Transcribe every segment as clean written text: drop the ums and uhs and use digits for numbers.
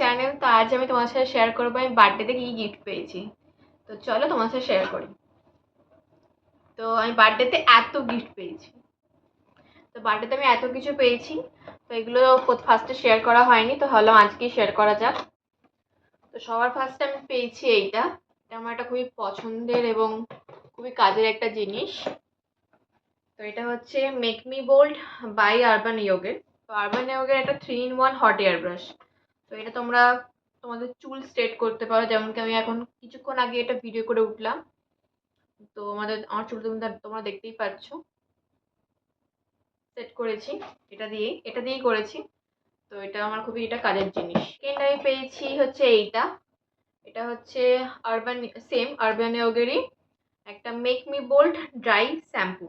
Channel. তো আজ আমি তোমার সাথে শেয়ার করবো আমি বার্থডেতে কি গিফট পেয়েছি। তো চলো তোমার সাথে শেয়ার করি। তো আমি বার্থডেতে এত গিফট পেয়েছি, তো বার্থডেতে আমি এত কিছু পেয়েছি, তো এগুলো ফার্স্টে শেয়ার করা হয়নি, তো ভাবলাম আজকেই শেয়ার করা যাক। তো সবার ফার্স্টে আমি পেয়েছি এটা আমার একটা খুবই পছন্দের এবং খুবই কাজের একটা জিনিস। তো এটা হচ্ছে make me bold by urban ইয়োগের। তো আরবান ইয়োগের একটা 3-in-1 হট এয়ার ব্রাশ। তো এটা তোমরা তোমাদের চুল স্ট্রেট করতে পারো, যেমন কি আমি এখন কিছুক্ষণ আগে এটা ভিডিও করে উঠলাম। তো আমার চুল তোমরা দেখতেই পাচ্ছ, সেট করেছি এটা দিয়েই করেছি। তো এটা আমার খুবই কাজের জিনিস। সেকেন্ড আমি পেয়েছি হচ্ছে এটা হচ্ছে আরবান ইয়োগেরই একটা make me bold dry shampoo.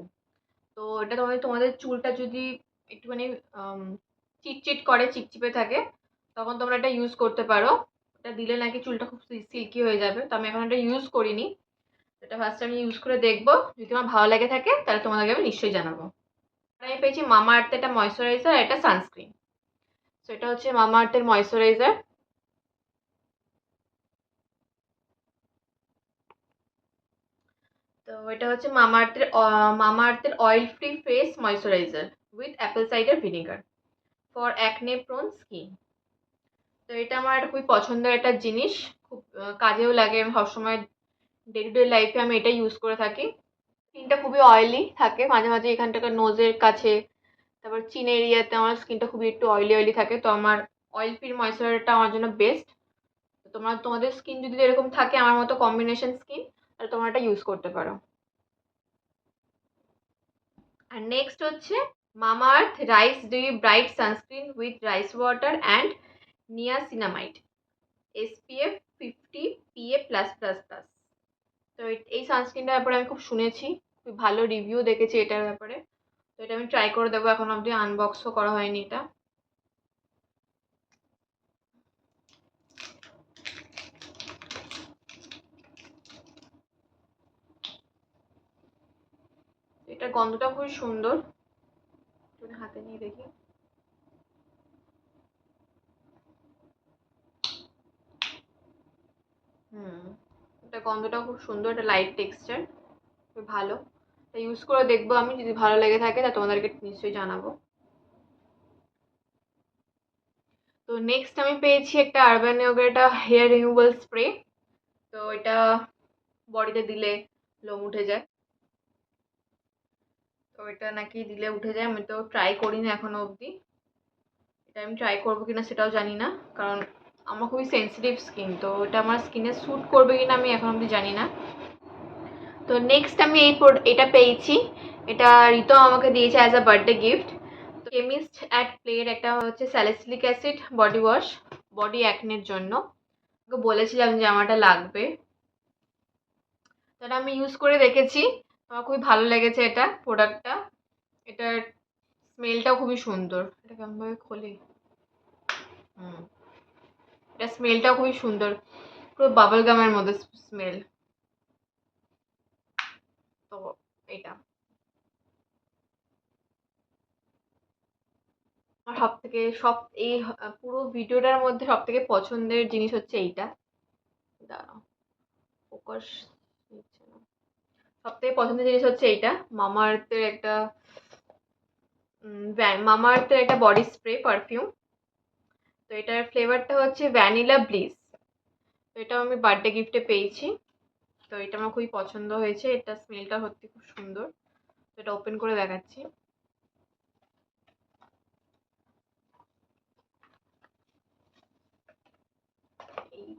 তো এটা তোমাদের চুলটা যদি একটুখানি চিটচিট করে, চিপচিপে থাকে, তখন তোমরা এটা ইউজ করতে পারো। এটা দিলে নাকি চুলটা খুব সিল্কি হয়ে যাবে। তো আমি এখন এটা ইউজ করিনি, এটা ফার্স্ট আমি ইউজ করে দেখবো। যদি আমার ভালো লাগে থাকে তাহলে তোমাদেরকে আমি নিশ্চয়ই জানাবো। আমি পেয়েছি মামা আর্থ একটা ময়শ্চারাইজার, একটা সানস্ক্রিন। তো এটা হচ্ছে মামা আর্থের ময়শ্চারাইজার। তো এটা হচ্ছে মামা আর্থের oil free face moisturiser with apple cider vinegar for acne prone skin. তো এটা আমার একটা খুবই পছন্দের একটা জিনিস, খুব কাজেও লাগে। আমি সবসময় ডে টু ডে লাইফে আমি এটা ইউজ করে থাকি। স্কিনটা খুবই অয়েলি থাকে মাঝে মাঝে, এখানটাকার নোজের কাছে, তারপর চিন এরিয়াতে আমার স্কিনটা খুবই একটু অয়েলি অয়েলি থাকে। তো আমার অয়েল ফ্রি ময়শ্চারাইজারটা আমার জন্য বেস্ট। তো তোমাদের স্কিন যদি এরকম থাকে আমার মতো কম্বিনেশন স্কিন, তাহলে তোমরা এটা ইউজ করতে পারো। আর নেক্সট হচ্ছে mama earth rice dew bright sunscreen with rice water and niacinamide SPF 50 PA+++। তো এই সানস্ক্রিনটার ব্যাপারে আমি খুব শুনেছি, খুব ভালো রিভিউ দেখেছি এটার ব্যাপারে। তো এটা আমি ট্রাই করে দেবো, এখন অবধি আনবক্সও করা হয়নি এটা। এটার গন্ধটা খুবই সুন্দর, হাতে নিয়ে দেখি। এটা গন্ধটা খুব সুন্দর, এটা লাইট টেক্সচার, খুব ভালো। এটা ইউজ করে দেখবো আমি, যদি ভালো লেগে থাকে তা তোমাদেরকে নিশ্চয়ই জানাবো। তো নেক্সট আমি পেয়েছি একটা আরবান ইয়োগের একটা হেয়ার রিমুভাল স্প্রে। তো এটা বডিতে দিলে লোম উঠে যায়। তো এটা নাকি দিলে উঠে যায়, আমি তো ট্রাই করিনি এখনো অবধি। এটা আমি ট্রাই করবো কিনা সেটাও জানি না, কারণ আমার খুবই সেন্সিটিভ স্কিন। তো এটা আমার স্কিনে স্যুট করবে কিনা আমি এখন অবধি জানি না। তো নেক্সট আমি এটা পেয়েছি, এটা রিতম আমাকে দিয়েছে অ্যাজ আ বার্থডে গিফট। তো কেমিস্ট অ্যাট প্লের একটা হচ্ছে salicylic acid body wash, body অ্যাকনের জন্য। ওকে বলেছিলাম যে আমারটা লাগবে, তো এটা আমি ইউজ করে দেখেছি। আমার খুবই ভালো লেগেছে এটা প্রোডাক্টটা। এটার স্মেলটাও খুবই সুন্দর। এটা কেমনভাবে খোলে, এটা স্মেলটাও খুবই সুন্দর, পুরো বাবল গামের মধ্যে স্মেল। তো এটা আমার এই পুরো ভিডিওটার মধ্যে সব থেকে পছন্দের জিনিস হচ্ছে এইটা। দাঁড়াও, ফোকাস নিচ্ছে না। সব থেকে পছন্দের জিনিস হচ্ছে এইটা, মামা আর্থের একটা বডি স্প্রে পারফিউম। তো এটার ফ্লেভারটা হচ্ছে ভ্যানিলা ব্লিস। তো এটা আমি বার্থডে গিফটে পেয়েছি। তো এটা আমার খুবই পছন্দ হয়েছে, এটা স্মেলটা সত্যি খুব সুন্দর। তো এটা ওপেন করে দেখাচ্ছি। এই যে,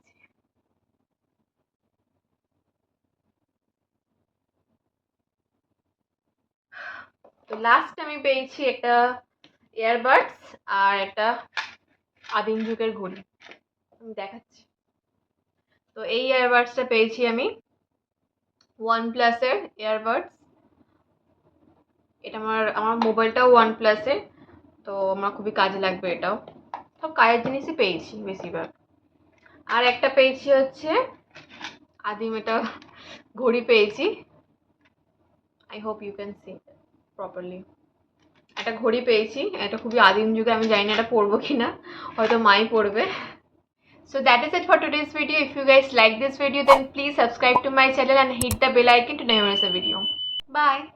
তো লাস্ট আমি পেয়েছি একটা ইয়ারবাডস আর একটা আদিম যুগের ঘড়ি, আমি দেখাচ্ছি। তো এই ইয়ারবাডসটা পেয়েছি আমি OnePlus-এর ইয়ারবাডস। এটা আমার মোবাইলটাও OnePlus-এর। তো আমার খুবই কাজে লাগবে এটাও। সব কাজের জিনিসই পেয়েছি বেশিরভাগ। আর একটা পেয়েছি হচ্ছে আদিম এটা ঘড়ি পেয়েছি। I hope you can see properly. একটা ঘড়ি পেয়েছি, এটা খুবই আদিম যুগে, আমি জানি না এটা পরবো কিনা, হয়তো মাই পরবে। So that is it for today's video. If you guys like this video, then please subscribe to my channel and hit the bell icon to never miss a video. Bye.